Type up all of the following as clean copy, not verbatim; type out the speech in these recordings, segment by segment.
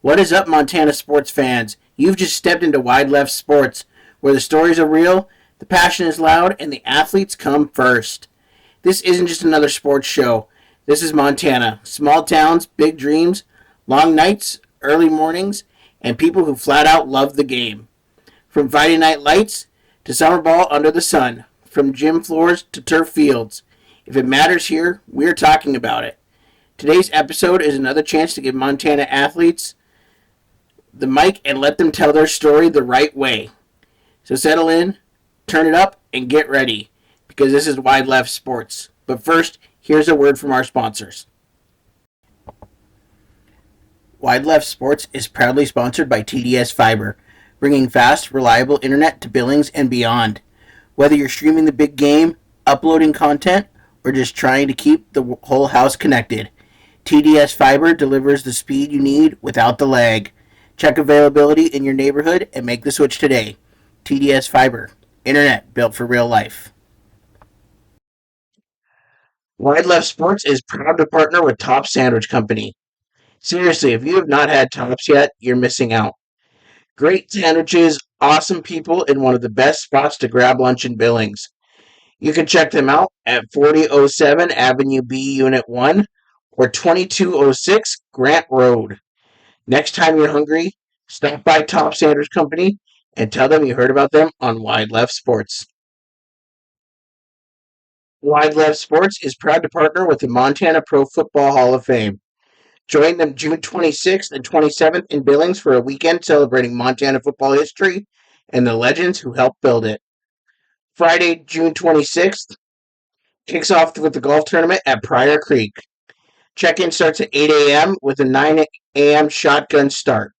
What is up, Montana sports fans? You've just stepped into Wide Left Sports, where the stories are real, the passion is loud, and the athletes come first. This isn't just another sports show. This is Montana. Small towns, big dreams, long nights, early mornings, and people who flat out love the game. From Friday night lights to summer ball under the sun, from gym floors to turf fields. If it matters here, we're talking about it. Today's episode is another chance to give Montana athletes the mic and let them tell their story the right way. So settle in, turn it up, and get ready, because this is Wide Left Sports. But first, here's a word from our sponsors. Wide Left Sports is proudly sponsored by TDS Fiber, bringing fast, reliable internet to Billings and beyond. Whether you're streaming the big game, uploading content, or just trying to keep the whole house connected, TDS Fiber delivers the speed you need without the lag. Check availability in your neighborhood and make the switch today. TDS Fiber, internet built for real life. Wide Left Sports is proud to partner with Top Sandwich Company. Seriously, if you have not had Tops yet, you're missing out. Great sandwiches, awesome people, and one of the best spots to grab lunch in Billings. You can check them out at 4007 Avenue B, Unit 1, or 2206 Grant Road. Next time you're hungry, stop by Top Sandwich Company and tell them you heard about them on Wide Left Sports. Wide Left Sports is proud to partner with the Montana Pro Football Hall of Fame. Join them June 26th and 27th in Billings for a weekend celebrating Montana football history and the legends who helped build it. Friday, June 26th, kicks off with the golf tournament at Pryor Creek. Check-in starts at 8 a.m. with a 9 a.m. shotgun start.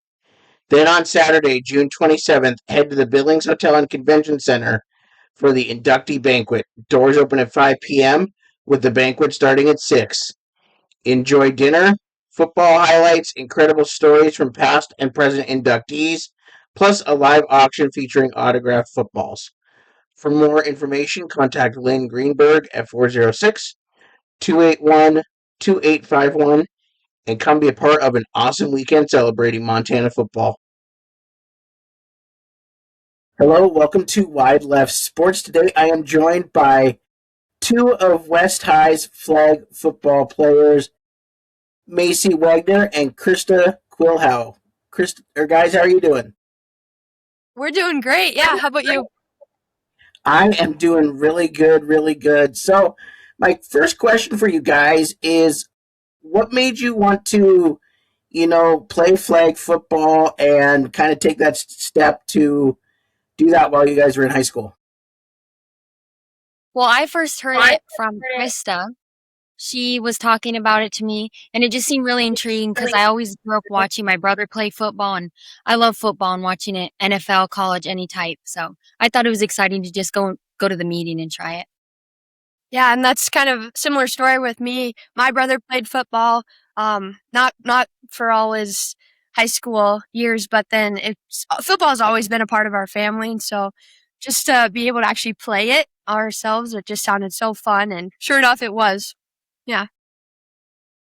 Then on Saturday, June 27th, head to the Billings Hotel and Convention Center for the inductee banquet. Doors open at 5 p.m. with the banquet starting at 6. Enjoy dinner, football highlights, incredible stories from past and present inductees, plus a live auction featuring autographed footballs. For more information, contact Lynn Greenberg at 406-281-2851 and come be a part of an awesome weekend celebrating Montana football. Hello, welcome to Wide Left Sports. Today I am joined by two of West High's flag football players, Macy Wegner and Krista Kvilhaug. Guys, how are you doing? We're doing great. Yeah, how about you? I am doing really good, really good. So my first question for you guys is, what made you want to, play flag football and kind of take that step to do that while you guys were in high school? Well, I first heard it from Krista. She was talking about it to me, and it just seemed really intriguing because I always grew up watching my brother play football, and I love football and watching it, NFL, college, any type. So I thought it was exciting to just go to the meeting and try it. Yeah, and that's kind of a similar story with me. My brother played football, not for all his high school years, but then football has always been a part of our family, and so just to be able to actually play it ourselves, it just sounded so fun, and sure enough, it was. Yeah.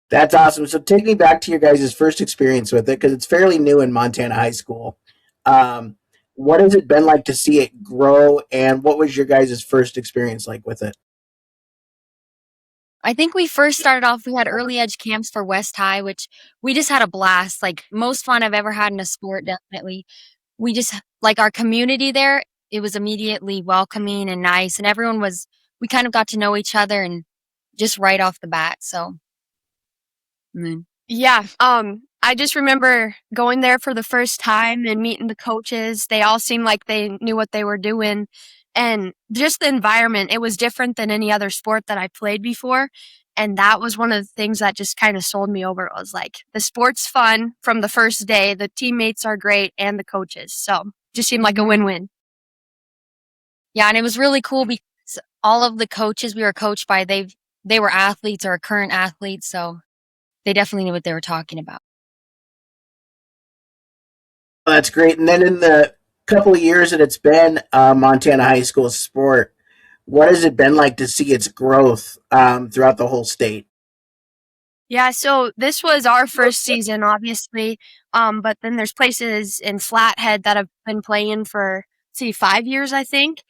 That's awesome. So take me back to your guys' first experience with it, because it's fairly new in Montana high school. What has it been like to see it grow, and what was your guys' first experience like with it? I think we first started off, we had early edge camps for West High, which we just had a blast, like most fun I've ever had in a sport, definitely. We just, like our community there, it was immediately welcoming and nice, and we kind of got to know each other and just right off the bat, so. Yeah, I just remember going there for the first time and meeting the coaches. They all seemed like they knew what they were doing. And just the environment, it was different than any other sport that I played before. And that was one of the things that just kind of sold me over. It was like, the sport's fun from the first day, the teammates are great, and the coaches. So just seemed like a win-win. Yeah, and it was really cool because all of the coaches we were coached by, they were athletes or current athletes, so they definitely knew what they were talking about. That's great. And then in the couple of years that it's been Montana high school sport, what has it been like to see its growth throughout the whole state? Yeah, so this was our first season, obviously. But then there's places in Flathead that have been playing for, see, 5 years, I think.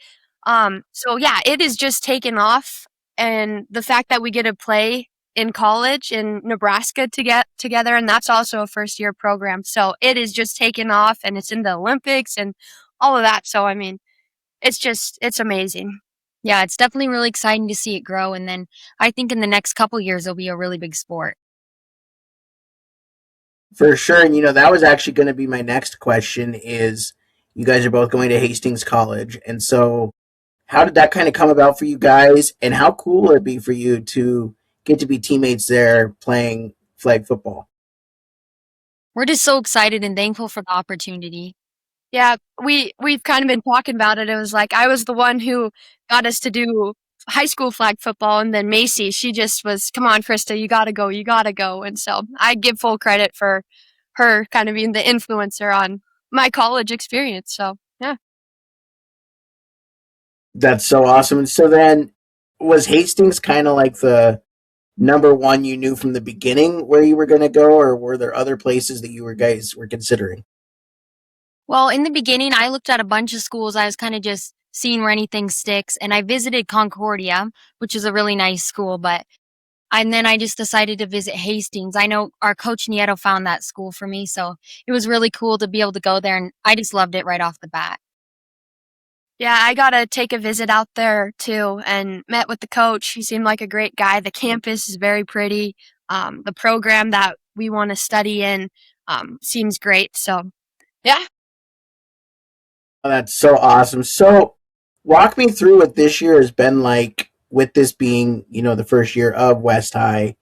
So yeah, it is just taken off, and the fact that we get to play in college in Nebraska to get together, and that's also a first year program. So it is just taken off, and it's in the Olympics and all of that. So I mean, it's amazing. Yeah, it's definitely really exciting to see it grow. And then I think in the next couple years, it'll be a really big sport. For sure. And that was actually going to be my next question is you guys are both going to Hastings College. And so how did that kind of come about for you guys? And how cool would it be for you to get to be teammates there playing flag football? We're just so excited and thankful for the opportunity. Yeah, we've kind of been talking about it. It was like I was the one who got us to do high school flag football, and then Macy, she just was, "Come on, Krista, you gotta go." And so I give full credit for her kind of being the influencer on my college experience. So yeah. That's so awesome. And so then was Hastings kind of like the number one you knew from the beginning where you were going to go, or were there other places that you guys were considering? Well, in the beginning, I looked at a bunch of schools. I was kind of just seeing where anything sticks. And I visited Concordia, which is a really nice school, and then I just decided to visit Hastings. I know our coach Nieto found that school for me, so it was really cool to be able to go there, and I just loved it right off the bat. Yeah, I got to take a visit out there too and met with the coach. He seemed like a great guy. The campus is very pretty. The program that we want to study in seems great. So, yeah. Oh, that's so awesome. So walk me through what this year has been like with this being, the first year of West High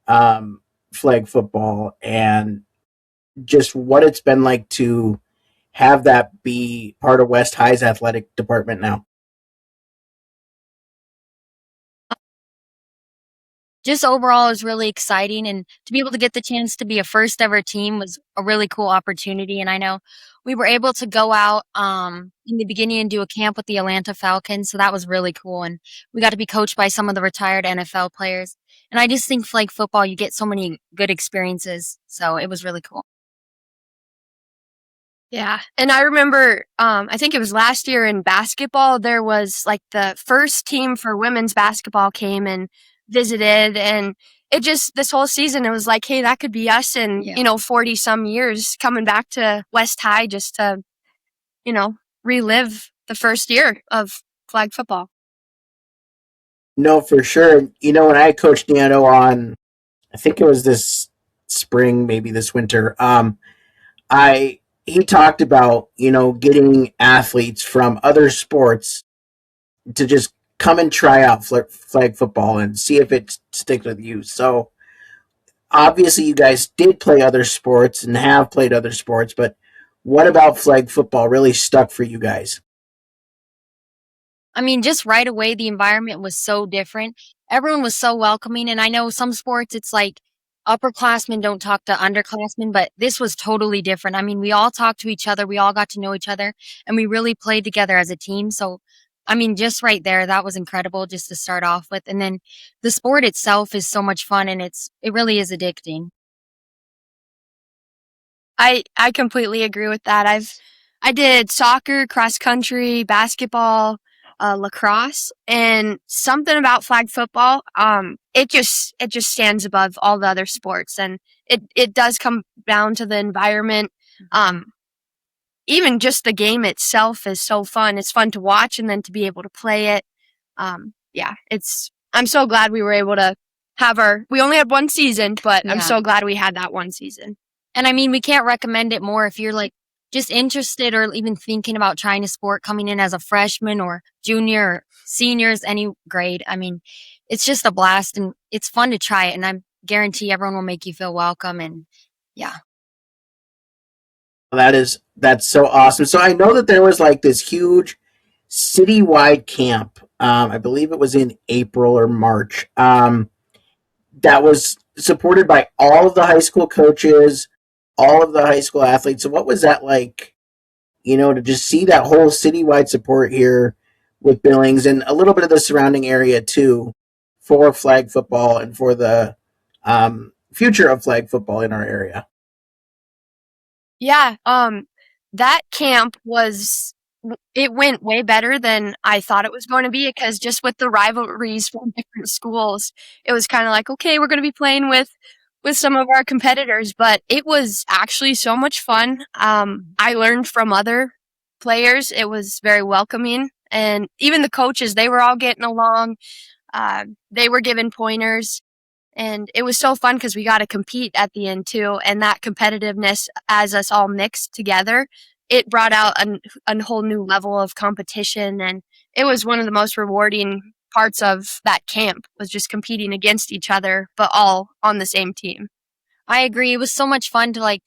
um, flag football and just what it's been like to have that be part of West High's athletic department now. Just overall, it was really exciting, and to be able to get the chance to be a first ever team was a really cool opportunity. And I know we were able to go out in the beginning and do a camp with the Atlanta Falcons, so that was really cool. And we got to be coached by some of the retired NFL players. And I just think flag football, you get so many good experiences, so it was really cool. Yeah. And I remember, I think it was last year in basketball, there was like the first team for women's basketball came and visited. And it just, this whole season, it was like, hey, that could be us in, Yeah. 40 some years coming back to West High just to, you know, relive the first year of flag football. No, for sure. When I coached Nieto on, I think it was this spring, maybe this winter, I he talked about getting athletes from other sports to just come and try out flag football and see if it sticks with you. So obviously, you guys did play other sports and have played other sports, but what about flag football really stuck for you guys? I mean, just right away, the environment was so different. Everyone was so welcoming. And I know some sports, it's like upperclassmen don't talk to underclassmen, but this was totally different. I mean, we all talked to each other. We all got to know each other, and we really played together as a team. So, I mean, just right there, that was incredible just to start off with. And then the sport itself is so much fun, and it really is addicting. I completely agree with that. I did soccer, cross country, basketball, lacrosse, and something about flag football. It just stands above all the other sports, and it does come down to the environment. Um, Even just the game itself is so fun. It's fun to watch, and then to be able to play it. Yeah, it's. I'm so glad we were able to have our. We only had one season, but I'm Yeah. so glad we had that one season. And I mean, we can't recommend it more if you're like just interested or even thinking about trying a sport coming in as a freshman or junior or seniors, any grade. I mean, it's just a blast and it's fun to try it. And I guarantee everyone will make you feel welcome. And yeah. That's so awesome. So I know that there was like this huge citywide camp. I believe it was in April or March. That was supported by all of the high school coaches, all of the high school athletes. So what was that like? To just see that whole citywide support here with Billings and a little bit of the surrounding area too for flag football and for the future of flag football in our area. Yeah, that camp it went way better than I thought it was going to be because just with the rivalries from different schools, it was kind of like, okay, we're going to be playing with some of our competitors, but it was actually so much fun. I learned from other players. It was very welcoming, and even the coaches, they were all getting along. They were given pointers. And it was so fun because we got to compete at the end too. And that competitiveness as us all mixed together, it brought out a whole new level of competition. And it was one of the most rewarding parts of that camp was just competing against each other, but all on the same team. I agree. It was so much fun to like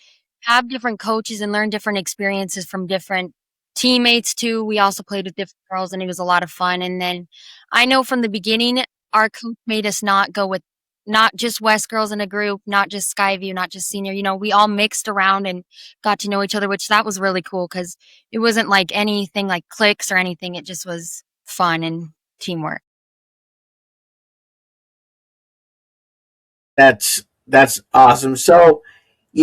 have different coaches and learn different experiences from different teammates too. We also played with different girls and it was a lot of fun. And then I know from the beginning, our coach made us not go with not just West girls in a group, not just Skyview, not just senior. You know, we all mixed around and got to know each other, which that was really cool because it wasn't like anything like cliques or anything. It just was fun and teamwork. That's awesome. So,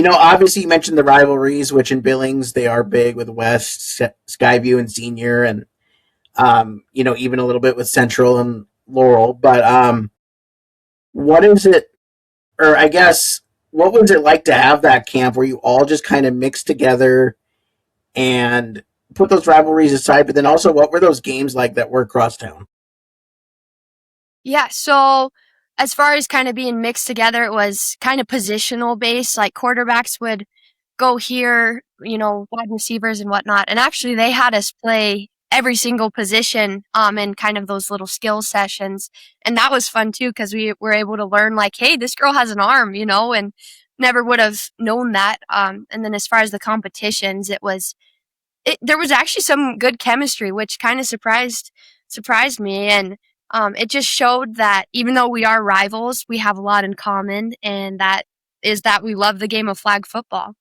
obviously you mentioned the rivalries, which in Billings they are big with West, Skyview, and Senior, and even a little bit with Central and Laurel. But what is it, or I guess, what was it like to have that camp where you all just kind of mixed together and put those rivalries aside? But then also, what were those games like that were across town? Yeah, so as far as kind of being mixed together, it was kind of positional based. Like quarterbacks would go here, wide receivers and whatnot. And actually, they had us play every single position in kind of those little skill sessions. And that was fun too because we were able to learn, like, hey, this girl has an arm, and never would have known that. And then as far as the competitions, there was actually some good chemistry, which kind of surprised me. And it just showed that even though we are rivals, we have a lot in common, and that is that we love the game of flag football.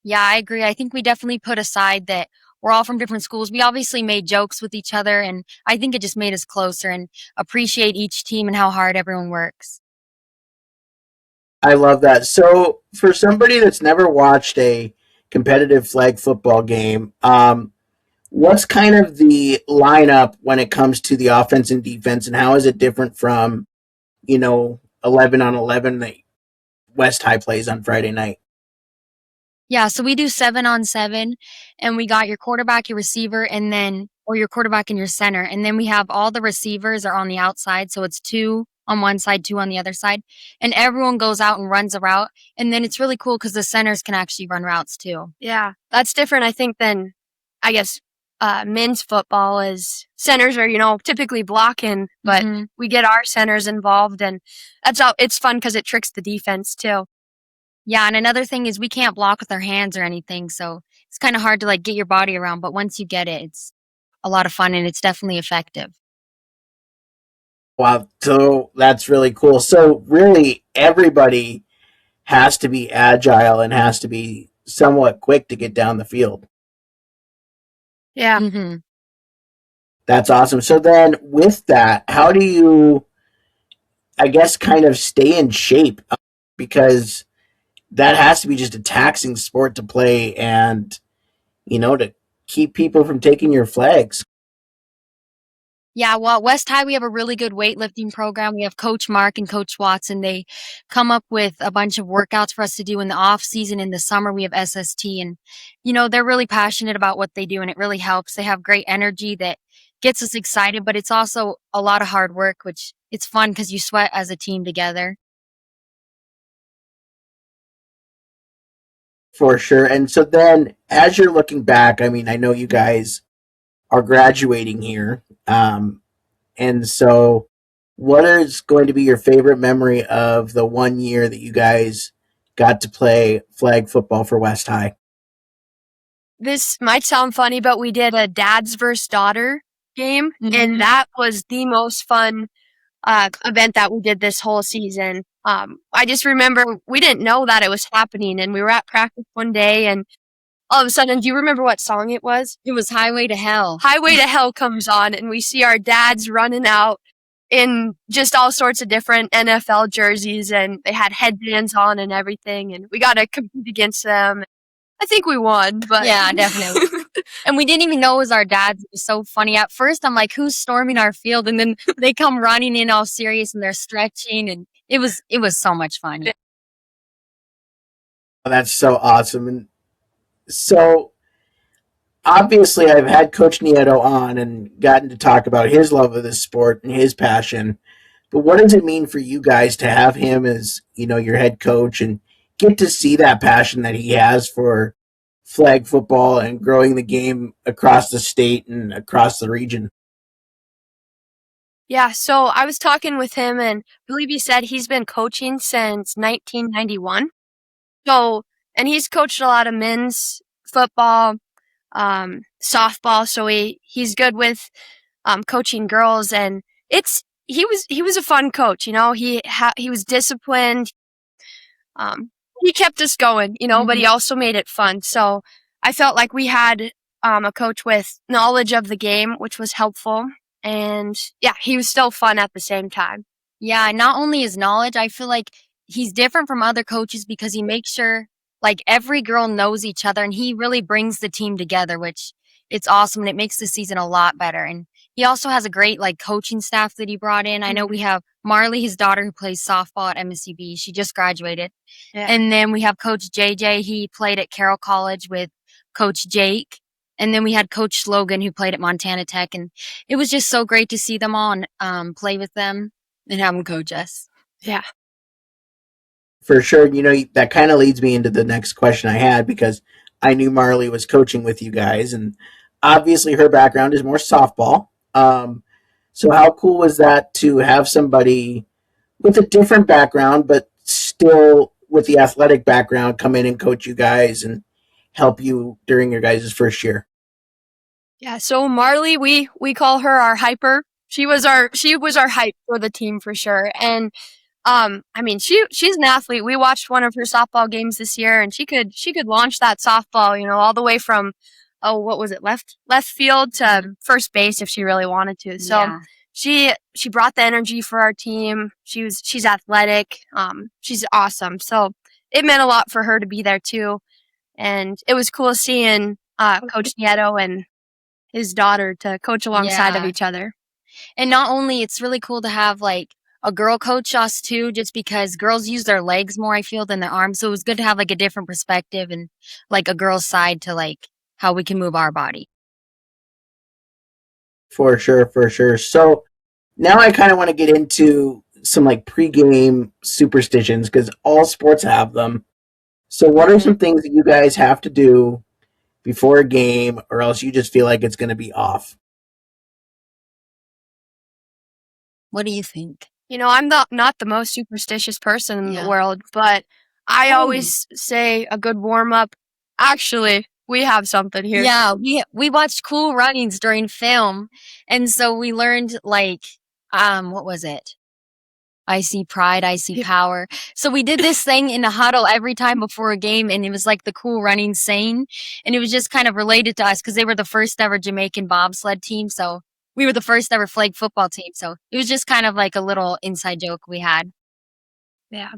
Yeah, I agree. I think we definitely put aside that we're all from different schools. We obviously made jokes with each other, and I think it just made us closer and appreciate each team and how hard everyone works. I love that. So, for somebody that's never watched a competitive flag football game, what's kind of the lineup when it comes to the offense and defense, and how is it different from 11 on 11 that West High plays on Friday night? Yeah, so we do 7-on-7, and we got your quarterback, your receiver, or your quarterback and your center. And then we have all the receivers are on the outside. So it's 2 on one side, 2 on the other side. And everyone goes out and runs a route. And then it's really cool because the centers can actually run routes too. Yeah, that's different, I think, than, I guess, men's football is centers are, typically blocking, but we get our centers involved. And it's fun because it tricks the defense too. Yeah, and another thing is we can't block with our hands or anything, so it's kind of hard to like get your body around, but once you get it, it's a lot of fun and it's definitely effective. Wow, so that's really cool. So, really, everybody has to be agile and has to be somewhat quick to get down the field. Yeah. Mm-hmm. That's awesome. So, then with that, how do you, I guess, kind of stay in shape? Because that has to be just a taxing sport to play and, to keep people from taking your flags. Yeah, well, at West High, we have a really good weightlifting program. We have Coach Mark and Coach Watson. They come up with a bunch of workouts for us to do in the off season. In the summer, we have SST, and they're really passionate about what they do, and it really helps. They have great energy that gets us excited, but it's also a lot of hard work, which it's fun because you sweat as a team together. For sure. And so then, as you're looking back, I mean, I know you guys are graduating here. And so, what is going to be your favorite memory of the 1 year that you guys got to play flag football for West High? This might sound funny, but we did a dad's versus daughter game, and that was the most fun event that we did this whole season. I just remember we didn't know that it was happening, and we were at practice one day, and all of a sudden, do you remember what song it was? It was Highway to Hell. Highway to Hell comes on, and we see our dads running out, in just all sorts of different NFL jerseys, and they had headbands on and everything, and we got to compete against them. I think we won, but Yeah, definitely. And we didn't even know it was our dads. It was so funny. At first, I'm like, who's storming our field? And then they come running in all serious and they're stretching, and it was so much fun. That's so awesome. And so obviously I've had Coach Nieto on and gotten to talk about his love of this sport and his passion. But what does it mean for you guys to have him as, your head coach and get to see that passion that he has for flag football and growing the game across the state and across the region? Yeah, so I was talking with him, and I believe he said he's been coaching since 1991. So, and he's coached a lot of men's football, softball. So he's good with coaching girls, and he was a fun coach. He was disciplined. He kept us going, but he also made it fun. So I felt like we had a coach with knowledge of the game, which was helpful. And yeah, he was still fun at the same time. Yeah, not only his knowledge, I feel like he's different from other coaches because he makes sure like every girl knows each other, and he really brings the team together, which it's awesome, and it makes the season a lot better. And he also has a great like coaching staff that he brought in. I know we have Marley, his daughter, who plays softball at MSCB. She just graduated. Yeah. And then we have Coach JJ. He played at Carroll College with Coach Jake. And then we had Coach Logan, who played at Montana Tech. And it was just so great to see them all and play with them and have them coach us. Yeah. For sure. That kind of leads me into the next question I had, because I knew Marley was coaching with you guys, and obviously her background is more softball. So how cool was that to have somebody with a different background, but still with the athletic background, come in and coach you guys and help you during your guys' first year? Yeah, so Marley, we call her our hyper. She was our hype for the team for sure. And I mean, she's an athlete. We watched one of her softball games this year, and she could launch that softball, all the way from what was it, left field to first base if she really wanted to. So yeah. She brought the energy for our team. She's athletic. She's awesome. So it meant a lot for her to be there too, and it was cool seeing Coach Nieto and his daughter to coach alongside of each other. And not only, it's really cool to have like a girl coach us too, just because girls use their legs more, I feel, than their arms. So it was good to have like a different perspective and like a girl's side to like how we can move our body. For sure. So now I kind of want to get into some like pregame superstitions, because all sports have them. So what are some things that you guys have to do before a game, or else you just feel like it's going to be off? What do you think? I'm not the most superstitious person in the world, but I always say a good warm-up. Actually, we have something here. Yeah, we watched Cool Runnings during film, and so we learned like, what was it? I see pride, I see power. So we did this thing in a huddle every time before a game, and it was like the Cool Runnings saying, and it was just kind of related to us because they were the first ever Jamaican bobsled team, so we were the first ever flag football team. So it was just kind of like a little inside joke we had. Yeah.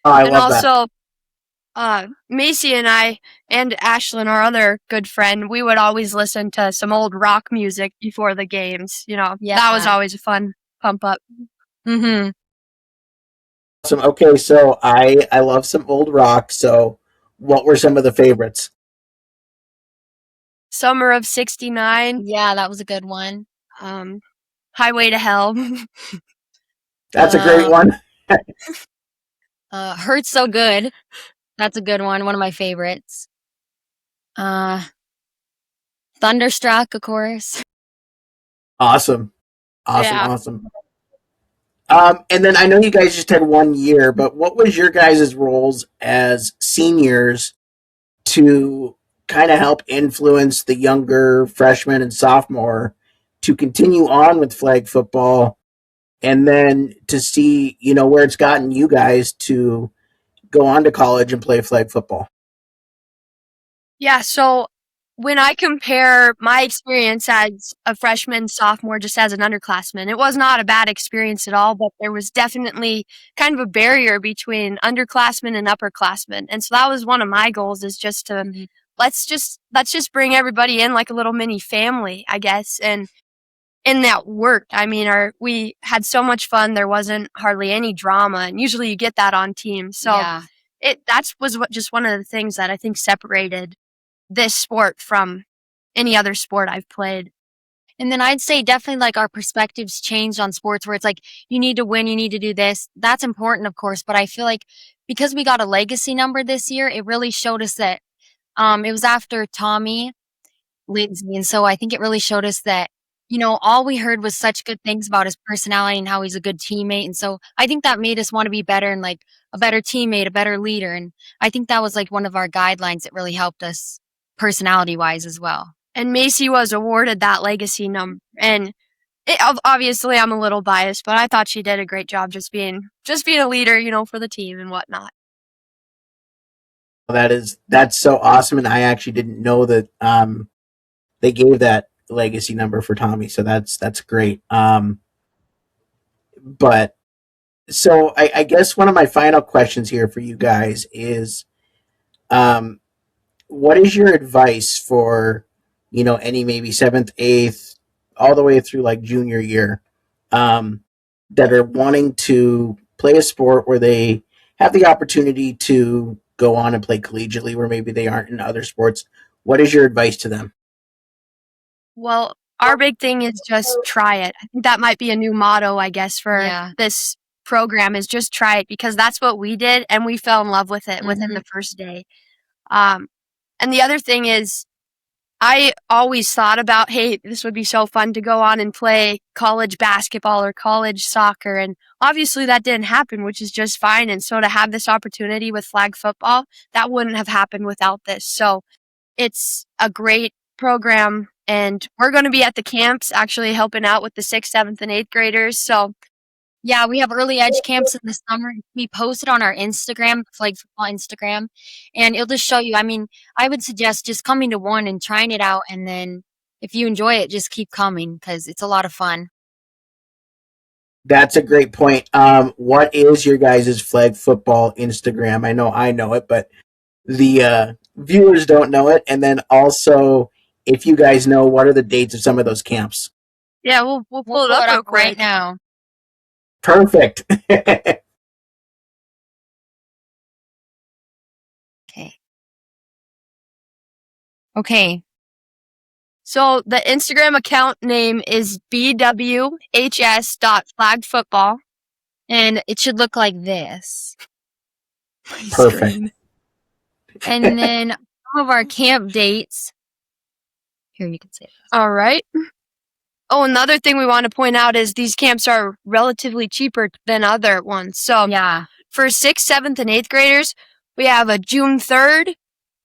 Oh, I love that. Also, Macy and I and Ashlyn, our other good friend, we would always listen to some old rock music before the games. That was always a fun pump up. Mm-hmm. Awesome. Okay, so I love some old rock. So what were some of the favorites? Summer of '69. Yeah, that was a good one. Highway to Hell. That's a great one. Hurts So Good. That's a good one. One of my favorites. Thunderstruck, of course. Awesome. And then I know you guys just had 1 year, but what was your guys' roles as seniors to kind of help influence the younger freshmen and sophomore to continue on with flag football, and then to see, where it's gotten you guys to go on to college and play flag football? Yeah, so when I compare my experience as a freshman, sophomore, just as an underclassman, it was not a bad experience at all, but there was definitely kind of a barrier between underclassmen and upperclassmen. And so that was one of my goals, is just to let's just bring everybody in like a little mini family, I guess. And that worked. I mean, we had so much fun. There wasn't hardly any drama, and usually you get that on teams. So that was just one of the things that I think separated this sport from any other sport I've played. And then I'd say definitely like our perspectives changed on sports, where it's like, you need to win, you need to do this. That's important, of course. But I feel like because we got a legacy number this year, it really showed us that it was after Tommy Lindsay. And so I think it really showed us that, all we heard was such good things about his personality and how he's a good teammate. And so I think that made us want to be better and like a better teammate, a better leader. And I think that was like one of our guidelines that really helped us personality-wise as well. And Macy was awarded that legacy number. And obviously I'm a little biased, but I thought she did a great job just being a leader, for the team and whatnot. That's so awesome, and I actually didn't know that they gave that legacy number for Tommy, so that's great. But so I guess one of my final questions here for you guys is, what is your advice for any maybe seventh, eighth, all the way through like junior year, that are wanting to play a sport where they have the opportunity to go on and play collegiately, where maybe they aren't in other sports? What is your advice to them? Well, our big thing is just try it. I think that might be a new motto, I guess, for this program, is just try it, because that's what we did, and we fell in love with it within the first day. And the other thing is, I always thought about, hey, this would be so fun to go on and play college basketball or college soccer. And obviously that didn't happen, which is just fine. And so to have this opportunity with flag football, that wouldn't have happened without this. So it's a great program. And we're going to be at the camps actually helping out with the 6th, 7th, and 8th graders. So yeah, we have early edge camps in the summer. We post it on our Instagram, Flag Football Instagram, and it'll just show you. I mean, I would suggest just coming to one and trying it out, and then if you enjoy it, just keep coming, because it's a lot of fun. That's a great point. What is your guys' Flag Football Instagram? I know it, but the viewers don't know it. And then also, if you guys know, what are the dates of some of those camps? Yeah, we'll pull it up real quick right now. Perfect. Okay. So the Instagram account name is bwhs.flagfootball. And it should look like this. Perfect. And then some of our camp dates. Here, you can see it. All right. Oh, another thing we want to point out is these camps are relatively cheaper than other ones. So for 6th, 7th, and 8th graders, we have a June 3rd,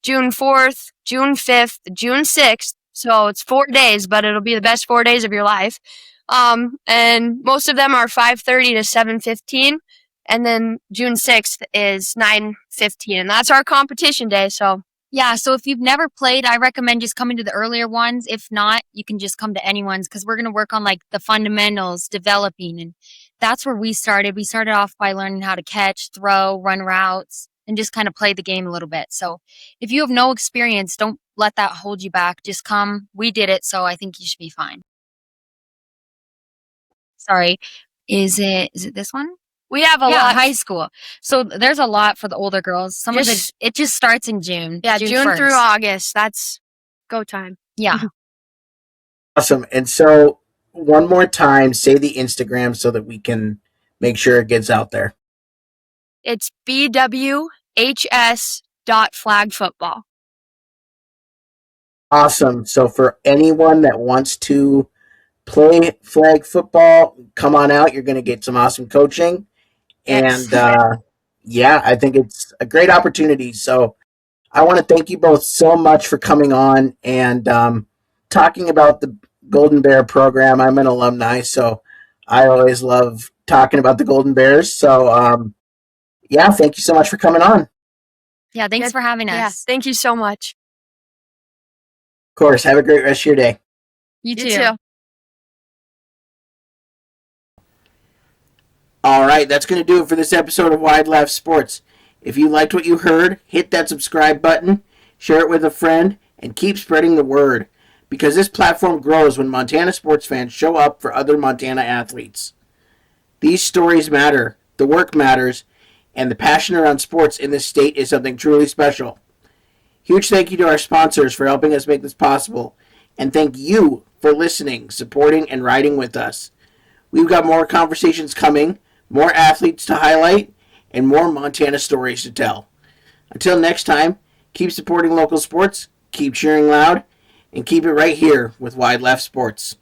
June 4th, June 5th, June 6th. So it's 4 days, but it'll be the best 4 days of your life. And most of them are 5:30 to 7:15. And then June 6th is 9:15. And that's our competition day. So yeah, so if you've never played, I recommend just coming to the earlier ones. If not, you can just come to anyone's, because we're going to work on like the fundamentals, developing. And that's where we started. We started off by learning how to catch, throw, run routes, and just kind of play the game a little bit. So if you have no experience, don't let that hold you back. Just come. We did it, so I think you should be fine. Sorry. Is it this one? We have a lot. High school. So there's a lot for the older girls. It just starts in June. Yeah, June through August. That's go time. Yeah. Awesome. And so one more time, say the Instagram so that we can make sure it gets out there. It's bwhs.flagfootball. Awesome. So for anyone that wants to play flag football, come on out. You're going to get some awesome coaching. Yes. And I think it's a great opportunity. So I want to thank you both so much for coming on and talking about the Golden Bear program. I'm an alumni, so I always love talking about the Golden Bears. So, thank you so much for coming on. Yeah, thanks for having us. Yeah, thank you so much. Of course, have a great rest of your day. You You too. too. All right, that's going to do it for this episode of Wide Left Sports. If you liked what you heard, hit that subscribe button, share it with a friend, and keep spreading the word, because this platform grows when Montana sports fans show up for other Montana athletes. These stories matter, the work matters, and the passion around sports in this state is something truly special. Huge thank you to our sponsors for helping us make this possible, and thank you for listening, supporting, and riding with us. We've got more conversations coming, more athletes to highlight, and more Montana stories to tell. Until next time, keep supporting local sports, keep cheering loud, and keep it right here with Wide Left Sports.